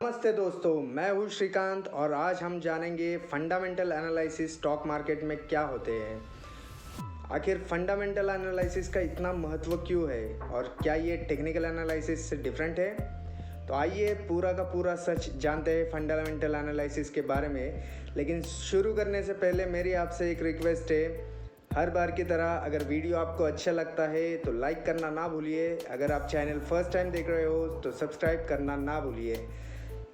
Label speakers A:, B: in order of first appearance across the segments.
A: नमस्ते दोस्तों, मैं हूँ श्रीकांत और आज हम जानेंगे फंडामेंटल एनालिसिस स्टॉक मार्केट में क्या होते हैं। आखिर फंडामेंटल एनालिसिस का इतना महत्व क्यों है और क्या ये टेक्निकल एनालिसिस से डिफरेंट है। तो आइए पूरा का पूरा सच जानते हैं फंडामेंटल एनालिसिस के बारे में। लेकिन शुरू करने से पहले मेरी आपसे एक रिक्वेस्ट है, हर बार की तरह अगर वीडियो आपको अच्छा लगता है तो लाइक करना ना भूलिए। अगर आप चैनल फर्स्ट टाइम देख रहे हो तो सब्सक्राइब करना ना भूलिए।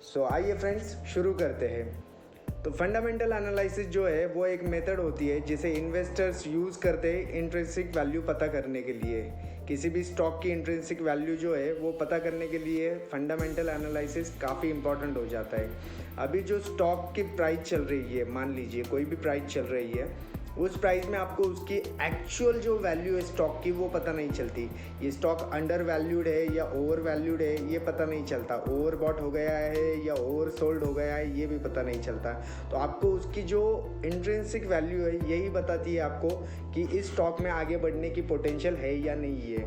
A: सो आइए फ्रेंड्स शुरू करते हैं। तो फंडामेंटल एनालिसिस जो है वो एक मेथड होती है जिसे इन्वेस्टर्स यूज़ करते हैं इंट्रिंसिक वैल्यू पता करने के लिए। किसी भी स्टॉक की इंट्रिंसिक वैल्यू जो है वो पता करने के लिए फंडामेंटल एनालिसिस काफ़ी इंपॉर्टेंट हो जाता है। अभी जो स्टॉक की प्राइस चल रही है, मान लीजिए कोई भी प्राइस चल रही है, उस प्राइस में आपको उसकी एक्चुअल जो वैल्यू है स्टॉक की वो पता नहीं चलती। ये स्टॉक अंडर वैल्यूड है या ओवर वैल्यूड है ये पता नहीं चलता। ओवर बॉट हो गया है या ओवर सोल्ड हो गया है ये भी पता नहीं चलता। तो आपको उसकी जो इंट्रिंसिक वैल्यू है यही बताती है आपको कि इस स्टॉक में आगे बढ़ने की पोटेंशियल है या नहीं है।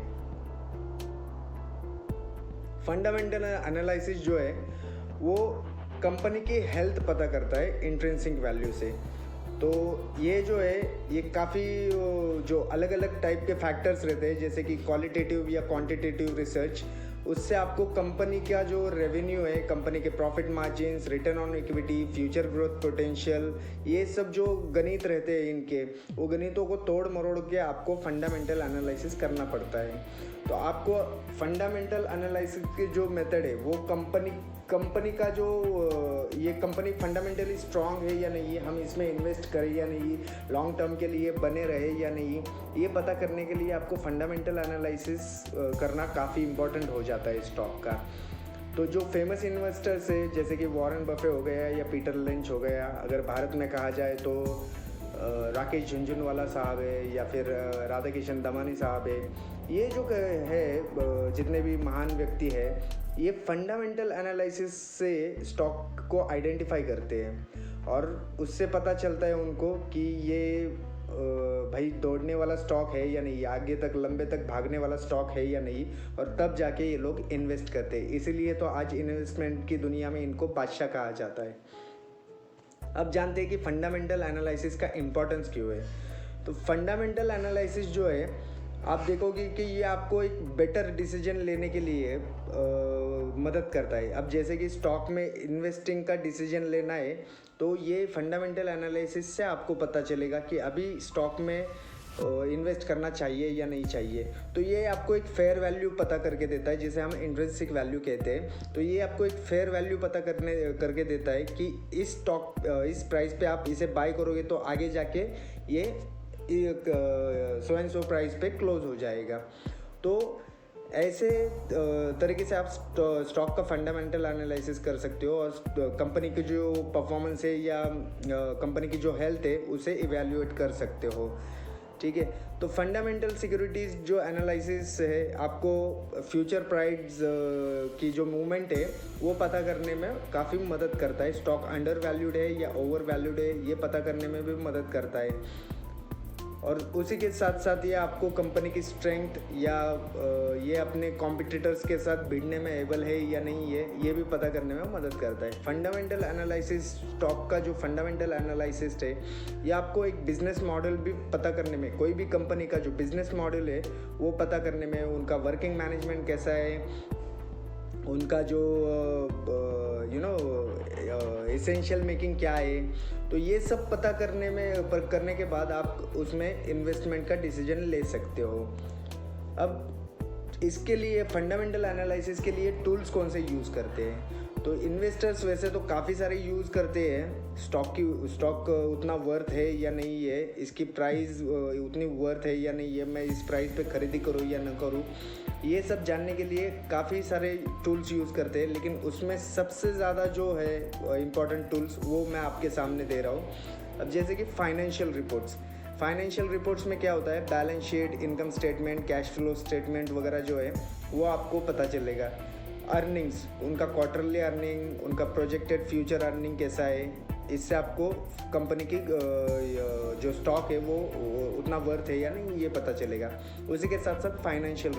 A: फंडामेंटल एनालिसिस जो है वो कंपनी की हेल्थ पता करता है इंट्रिंसिक वैल्यू से। तो ये जो है ये काफ़ी जो अलग अलग टाइप के फैक्टर्स रहते हैं, जैसे कि क्वालिटेटिव या क्वांटिटेटिव रिसर्च, उससे आपको कंपनी का जो रेवेन्यू है, कंपनी के profit margins, return on equity, future growth potential, ये सब जो गणित रहते हैं इनके, वो गणितों को तोड़ मरोड़ के आपको फंडामेंटल एनालिसिस करना पड़ता है। तो आपको फंडामेंटल एनालिसिस की जो मेथड है वो कंपनी का जो ये कंपनी फंडामेंटली स्ट्रांग है या नहीं, हम इसमें इन्वेस्ट करें या नहीं, लॉन्ग टर्म के लिए बने रहे या नहीं, ये पता करने के लिए आपको फंडामेंटल एनालिसिस करना काफ़ी इम्पोर्टेंट हो जाता है स्टॉक का। तो जो फेमस इन्वेस्टर्स है जैसे कि वॉरेन बफे हो गया या पीटर लिंच हो गया, अगर भारत में कहा जाए तो राकेश झुनझुनवाला साहब है या फिर राधा किशन दमानी साहब है, ये जो है जितने भी महान व्यक्ति है ये फंडामेंटल एनालिसिस से स्टॉक को आइडेंटिफाई करते हैं और उससे पता चलता है उनको कि ये भाई दौड़ने वाला स्टॉक है या नहीं, आगे तक लंबे तक भागने वाला स्टॉक है या नहीं, और तब जाके ये लोग इन्वेस्ट करते हैं। इसीलिए तो आज इन्वेस्टमेंट की दुनिया में इनको बादशाह कहा जाता है। अब जानते हैं कि फंडामेंटल एनालिसिस का इम्पोर्टेंस क्यों है। तो फंडामेंटल एनालिसिस जो है आप देखोगे कि ये आपको एक बेटर डिसीजन लेने के लिए मदद करता है। अब जैसे कि स्टॉक में इन्वेस्टिंग का डिसीजन लेना है तो ये फंडामेंटल एनालिसिस से आपको पता चलेगा कि अभी स्टॉक में इन्वेस्ट करना चाहिए या नहीं चाहिए। तो ये आपको एक फेयर वैल्यू पता करके देता है, जिसे हम इंट्रिंसिक वैल्यू कहते हैं। तो ये आपको एक फेयर वैल्यू पता करके देता है कि इस स्टॉक इस प्राइस पे आप इसे बाय करोगे तो आगे जाके ये सो एंड सो प्राइस पे क्लोज हो जाएगा। तो ऐसे तरीके से आप स्टॉक का फंडामेंटल एनालिसिस कर सकते हो और कंपनी की जो परफॉर्मेंस है या कंपनी की जो हेल्थ है उसे इवैल्यूएट कर सकते हो। ठीक है, तो फंडामेंटल सिक्योरिटीज़ जो एनालिसिस है आपको फ्यूचर प्राइस की जो मूवमेंट है वो पता करने में काफ़ी मदद करता है। स्टॉक अंडर वैल्यूड है या ओवर वैल्यूड है ये पता करने में भी मदद करता है। और उसी के साथ साथ ये आपको कंपनी की स्ट्रेंथ या ये अपने कॉम्पिटिटर्स के साथ भिड़ने में एबल है या नहीं है ये भी पता करने में मदद करता है। फंडामेंटल एनालिसिस, स्टॉक का जो फंडामेंटल एनालिसिस है ये आपको एक बिजनेस मॉडल भी पता करने में, कोई भी कंपनी का जो बिजनेस मॉडल है वो पता करने में, उनका वर्किंग मैनेजमेंट कैसा है, उनका जो एसेंशियल मेकिंग क्या है, तो ये सब पता करने के बाद आप उसमें इन्वेस्टमेंट का डिसीजन ले सकते हो। अब इसके लिए फंडामेंटल एनालिसिस के लिए टूल्स कौन से यूज़ करते हैं, तो इन्वेस्टर्स वैसे तो काफ़ी सारे यूज़ करते हैं। स्टॉक उतना वर्थ है या नहीं है, इसकी प्राइस उतनी वर्थ है या नहीं है, मैं इस प्राइस पे खरीदी करूँ या न करूँ, ये सब जानने के लिए काफ़ी सारे टूल्स यूज़ करते हैं। लेकिन उसमें सबसे ज़्यादा जो है इम्पॉर्टेंट टूल्स वो मैं आपके सामने दे रहा हूँ। अब जैसे कि फाइनेंशियल रिपोर्ट्स में क्या होता है, balance sheet, income statement, cash flow statement वगैरह जो है वो आपको पता चलेगा। अर्निंग्स, उनका क्वार्टरली अर्निंग, उनका प्रोजेक्टेड फ्यूचर अर्निंग कैसा है, इससे आपको कंपनी की जो स्टॉक है वो उतना वर्थ है या नहीं ये पता चलेगा। उसी के साथ साथ फाइनेंशियल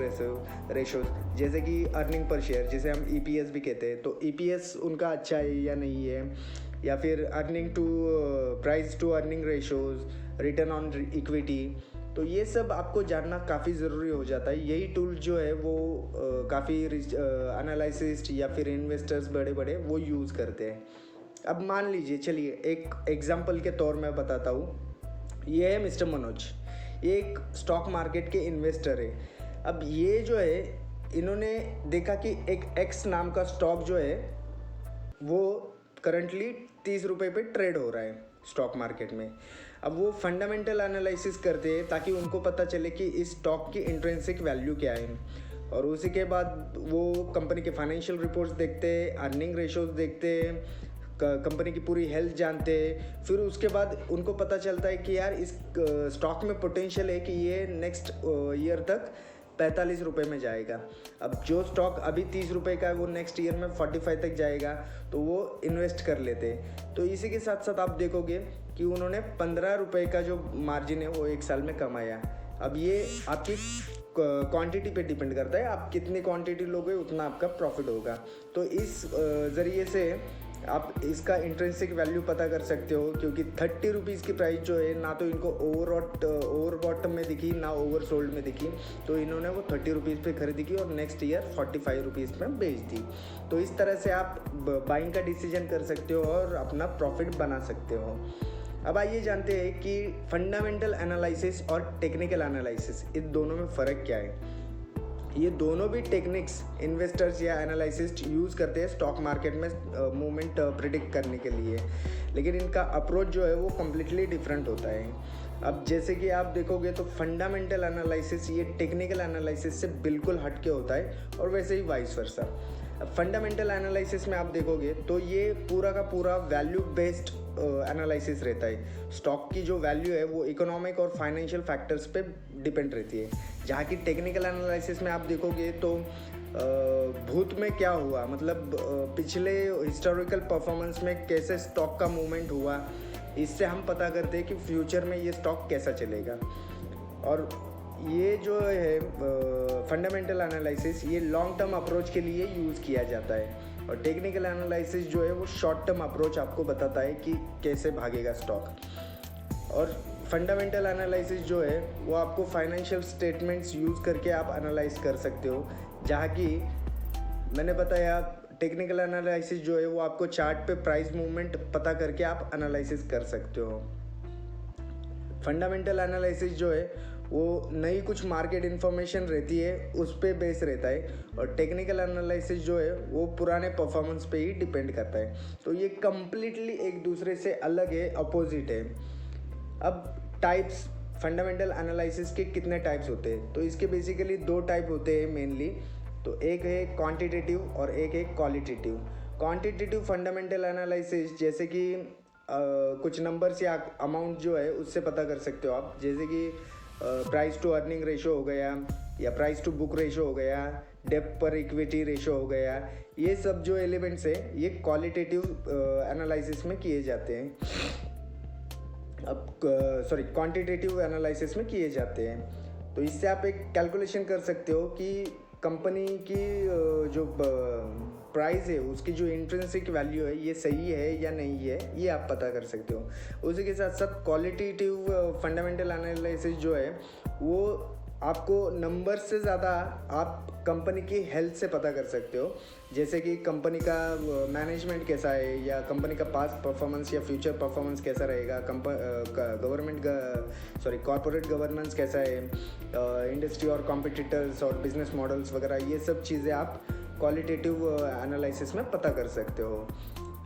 A: रेशोज जैसे कि अर्निंग पर शेयर, जिसे हम EPS भी कहते हैं, तो EPS उनका अच्छा है या नहीं है, या फिर earning to price to earning ratios, return on equity. तो ये सब आपको जानना काफ़ी ज़रूरी हो जाता है। यही टूल जो है वो काफ़ी एनालिसिस्ट या फिर इन्वेस्टर्स बड़े बड़े वो यूज़ करते हैं। अब मान लीजिए, चलिए एक एग्जांपल के तौर में बताता हूँ। ये है मिस्टर मनोज, ये एक स्टॉक मार्केट के इन्वेस्टर है। अब ये जो है, इन्होंने देखा कि एक एक्स नाम का स्टॉक जो है वो करंटली 30 रुपये पे ट्रेड हो रहा है स्टॉक मार्केट में। अब वो फंडामेंटल एनालिसिस करते हैं ताकि उनको पता चले कि इस स्टॉक की इंट्रिंसिक वैल्यू क्या है, और उसी के बाद वो कंपनी के फाइनेंशियल रिपोर्ट्स देखते हैं, अर्निंग रेशोज देखते हैं, कंपनी की पूरी हेल्थ जानते हैं। फिर उसके बाद उनको पता चलता है कि यार इस स्टॉक में पोटेंशियल है कि ये नेक्स्ट ईयर तक 45 रुपये में जाएगा। अब जो स्टॉक अभी 30 रुपये का है वो नेक्स्ट ईयर में 45 तक जाएगा, तो वो इन्वेस्ट कर लेते हैं। तो इसी के साथ साथ आप देखोगे कि उन्होंने 15 रुपये का जो मार्जिन है वो एक साल में कमाया। अब ये आपकी क्वांटिटी पे डिपेंड करता है, आप कितनी क्वांटिटी लोगे उतना आपका प्रॉफिट होगा। तो इस ज़रिए से आप इसका इंट्रिंसिक वैल्यू पता कर सकते हो, क्योंकि 30 रुपीज़ की प्राइस जो है ना तो इनको ओवरबॉट में दिखी ना ओवर सोल्ड में दिखी, तो इन्होंने वो 30 रुपीज़ पे खरीदी की और नेक्स्ट ईयर 45 रुपीज़ में बेच दी। तो इस तरह से आप बाइंग का डिसीजन कर सकते हो और अपना प्रॉफिट बना सकते हो। अब आइए जानते हैं कि फंडामेंटल एनालिसिस और टेक्निकल एनालिसिस, इन दोनों में फ़र्क क्या है। ये दोनों भी टेक्निक्स इन्वेस्टर्स या एनालिसिस्ट यूज़ करते हैं स्टॉक मार्केट में मूवमेंट प्रिडिक्ट करने के लिए, लेकिन इनका अप्रोच जो है वो कम्प्लीटली डिफरेंट होता है। अब जैसे कि आप देखोगे तो फंडामेंटल एनालिसिस ये टेक्निकल एनालिसिस से बिल्कुल हटके होता है, और वैसे ही वाइस वर्सा। अब फंडामेंटल एनालिसिस में आप देखोगे तो ये पूरा का पूरा वैल्यू बेस्ड एनालिसिस रहता है। स्टॉक की जो वैल्यू है वो इकोनॉमिक और फाइनेंशियल फैक्टर्स पे डिपेंड रहती है, जहाँ की टेक्निकल एनालिसिस में आप देखोगे तो भूत में क्या हुआ, मतलब पिछले हिस्टोरिकल परफॉर्मेंस में कैसे स्टॉक का मूवमेंट हुआ, इससे हम पता करते हैं कि फ्यूचर में ये स्टॉक कैसा चलेगा। और ये जो है फंडामेंटल एनालिसिस ये लॉन्ग टर्म अप्रोच के लिए यूज़ किया जाता है, और टेक्निकल एनालिसिस जो है वो शॉर्ट टर्म अप्रोच आपको बताता है कि कैसे भागेगा स्टॉक। और फंडामेंटल एनालिसिस जो है वो आपको फाइनेंशियल स्टेटमेंट्स यूज़ करके आप एनालाइज कर सकते हो, जहाँ की मैंने बताया टेक्निकल एनालिसिस जो है वो आपको चार्ट पे प्राइस मूवमेंट पता करके आप एनालिसिस कर सकते हो। फंडामेंटल एनालिसिस जो है वो नई कुछ मार्केट इन्फॉर्मेशन रहती है उस पर बेस रहता है, और टेक्निकल एनालिसिस जो है वो पुराने परफॉर्मेंस पे ही डिपेंड करता है। तो ये कम्प्लीटली एक दूसरे से अलग है, अपोजिट है। अब टाइप्स, फंडामेंटल एनालिसिस के कितने टाइप्स होते हैं, तो इसके बेसिकली 2 टाइप होते हैं मेनली। तो एक है क्वांटिटेटिव और एक है क्वालिटेटिव। क्वांटिटेटिव फंडामेंटल एनालिसिस जैसे कि कुछ नंबर्स या अमाउंट जो है उससे पता कर सकते हो आप, जैसे कि प्राइस टू अर्निंग रेशो हो गया, या प्राइस टू बुक रेशो हो गया, डेप्थ पर इक्विटी रेशो हो गया। ये सब जो एलिमेंट्स है ये क्वालिटेटिव एनालिसिस में किए जाते हैं, अब क्वांटिटेटिव एनालिसिस में किए जाते हैं। तो इससे आप एक कैलकुलेशन कर सकते हो कि कंपनी की जो प्राइस है उसकी जो इंट्रिंसिक वैल्यू है ये सही है या नहीं है, ये आप पता कर सकते हो। उसी के साथ साथ क्वालिटेटिव फंडामेंटल एनालिसिस जो है वो आपको नंबर से ज़्यादा आप कंपनी की हेल्थ से पता कर सकते हो, जैसे कि कंपनी का मैनेजमेंट कैसा है, या कंपनी का पास्ट परफॉर्मेंस या फ्यूचर परफॉर्मेंस कैसा रहेगा, कॉर्पोरेट गवर्नेंस कैसा है, इंडस्ट्री और कॉम्पिटिटर्स और बिजनेस मॉडल्स वगैरह, ये सब चीज़ें आप क्वालिटेटिव एनालिसिस में पता कर सकते हो।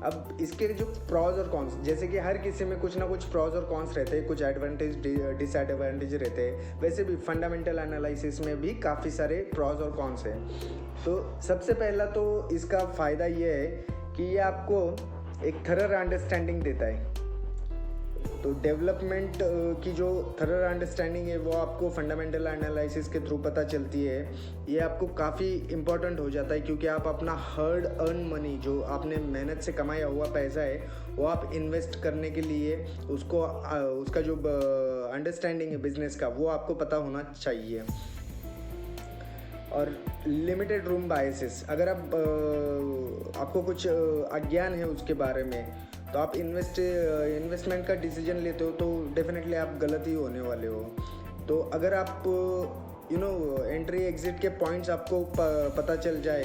A: अब इसके जो प्रॉज और कॉन्स, जैसे कि हर किसी में कुछ ना कुछ प्रॉज और कॉन्स रहते हैं, कुछ एडवांटेज डिसएडवांटेज रहते हैं, वैसे भी फंडामेंटल एनालिसिस में भी काफ़ी सारे प्रॉज और कॉन्स हैं। तो सबसे पहला तो इसका फ़ायदा ये है कि ये आपको एक थरर अंडरस्टैंडिंग देता है। तो डेवलपमेंट की जो थरर अंडरस्टैंडिंग है वो आपको फंडामेंटल एनालिसिस के थ्रू पता चलती है। ये आपको काफ़ी इम्पोर्टेंट हो जाता है क्योंकि आप अपना हार्ड अर्न मनी जो आपने मेहनत से कमाया हुआ पैसा है वो आप इन्वेस्ट करने के लिए उसको उसका जो अंडरस्टैंडिंग है बिजनेस का वो आपको पता होना चाहिए। और लिमिटेड रूम बायसेस, अगर आपको कुछ अज्ञान है उसके बारे में तो आप इन्वेस्टमेंट का डिसीजन लेते हो तो डेफिनेटली आप गलत ही होने वाले हो। तो अगर आप एंट्री एग्जिट के पॉइंट्स आपको पता चल जाए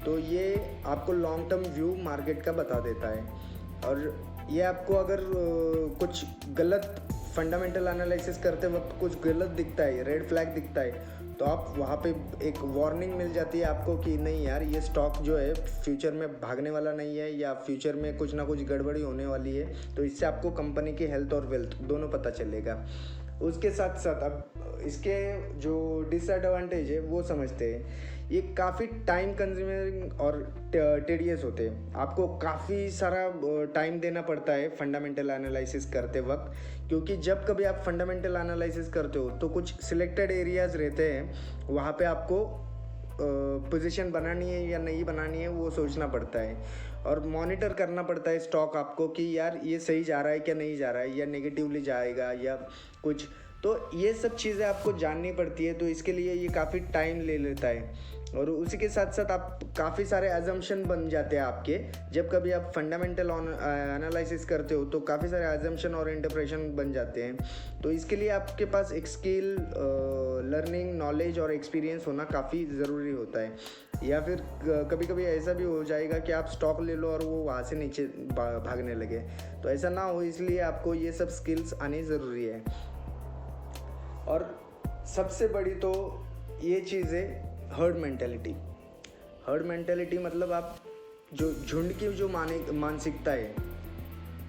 A: तो ये आपको लॉन्ग टर्म व्यू मार्केट का बता देता है। और ये आपको अगर कुछ गलत फंडामेंटल एनालिसिस करते वक्त कुछ गलत दिखता है, रेड फ्लैग दिखता है, तो आप वहाँ पे एक वार्निंग मिल जाती है आपको कि नहीं यार ये स्टॉक जो है फ्यूचर में भागने वाला नहीं है या फ्यूचर में कुछ ना कुछ गड़बड़ी होने वाली है। तो इससे आपको कंपनी की हेल्थ और वेल्थ दोनों पता चलेगा। उसके साथ साथ अब इसके जो डिसएडवांटेज है वो समझते हैं। ये काफ़ी टाइम कंज्यूमिंग और टेडियस होते हैं। आपको काफ़ी सारा टाइम देना पड़ता है फंडामेंटल एनालिसिस करते वक्त, क्योंकि जब कभी आप फंडामेंटल एनालिसिस करते हो तो कुछ सिलेक्टेड एरियाज़ रहते हैं, वहाँ पे आपको पोजीशन बनानी है या नहीं बनानी है वो सोचना पड़ता है और मॉनिटर करना पड़ता है स्टॉक आपको कि यार ये सही जा रहा है क्या नहीं जा रहा है या नेगेटिवली जाएगा या कुछ। तो ये सब चीज़ें आपको जाननी पड़ती है, तो इसके लिए ये काफ़ी टाइम ले लेता है। और उसी के साथ साथ आप काफ़ी सारे अजम्पशन बन जाते हैं आपके। जब कभी आप फंडामेंटल एनालिसिस करते हो तो काफ़ी सारे अजम्पशन और इंटरप्रेशन बन जाते हैं। तो इसके लिए आपके पास एक स्किल, लर्निंग, नॉलेज और एक्सपीरियंस होना काफ़ी ज़रूरी होता है। या फिर कभी कभी ऐसा भी हो जाएगा कि आप स्टॉक ले लो और वो वहाँ से नीचे भागने लगे, तो ऐसा ना हो, इसलिए आपको ये सब स्किल्स आनी ज़रूरी है। और सबसे बड़ी तो ये चीज़ है हर्ड मेंटेलिटी। हर्ड मेंटेलिटी मतलब आप जो झुंड की जो मानसिकता है,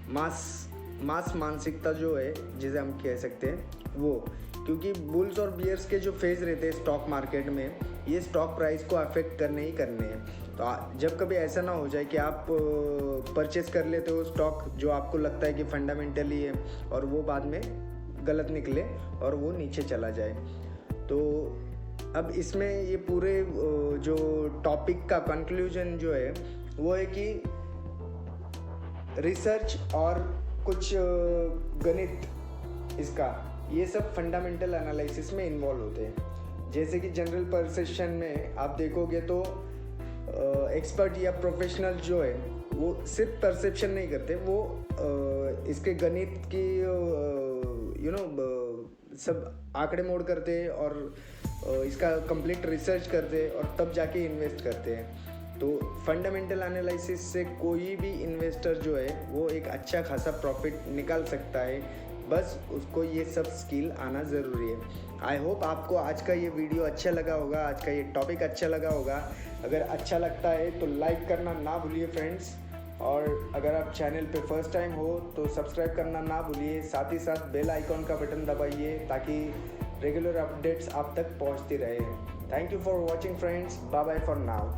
A: मास मानसिकता जो है जिसे हम कह सकते हैं वो, क्योंकि बुल्स और बियर्स के जो फेज रहते हैं स्टॉक मार्केट में ये स्टॉक प्राइस को अफेक्ट करने ही करने हैं। तो जब कभी ऐसा ना हो जाए कि आप परचेस कर लेते हो स्टॉक जो आपको लगता है कि फंडामेंटली है और वो बाद में गलत निकले और वो नीचे चला जाए। तो अब इसमें ये पूरे जो टॉपिक का कंक्लूजन जो है वो है कि रिसर्च और कुछ गणित, इसका ये सब फंडामेंटल एनालिसिस में इन्वॉल्व होते हैं। जैसे कि जनरल परसेप्शन में आप देखोगे तो एक्सपर्ट या प्रोफेशनल जो है वो सिर्फ परसेप्शन नहीं करते, वो इसके गणित की सब आंकड़े मोड़ करते हैं और इसका कंप्लीट रिसर्च करते हैं और तब जाके इन्वेस्ट करते हैं। तो फंडामेंटल एनालिसिस से कोई भी इन्वेस्टर जो है वो एक अच्छा खासा प्रॉफिट निकाल सकता है, बस उसको ये सब स्किल आना ज़रूरी है। आई होप आपको आज का ये वीडियो अच्छा लगा होगा, आज का ये टॉपिक अच्छा लगा होगा। अगर अच्छा लगता है तो लाइक करना ना भूलिए फ्रेंड्स, और अगर आप चैनल पे फर्स्ट टाइम हो तो सब्सक्राइब करना ना भूलिए। साथ ही साथ बेल आइकॉन का बटन दबाइए ताकि रेगुलर अपडेट्स आप तक पहुंचती रहे। Thank you for watching friends, bye bye for now.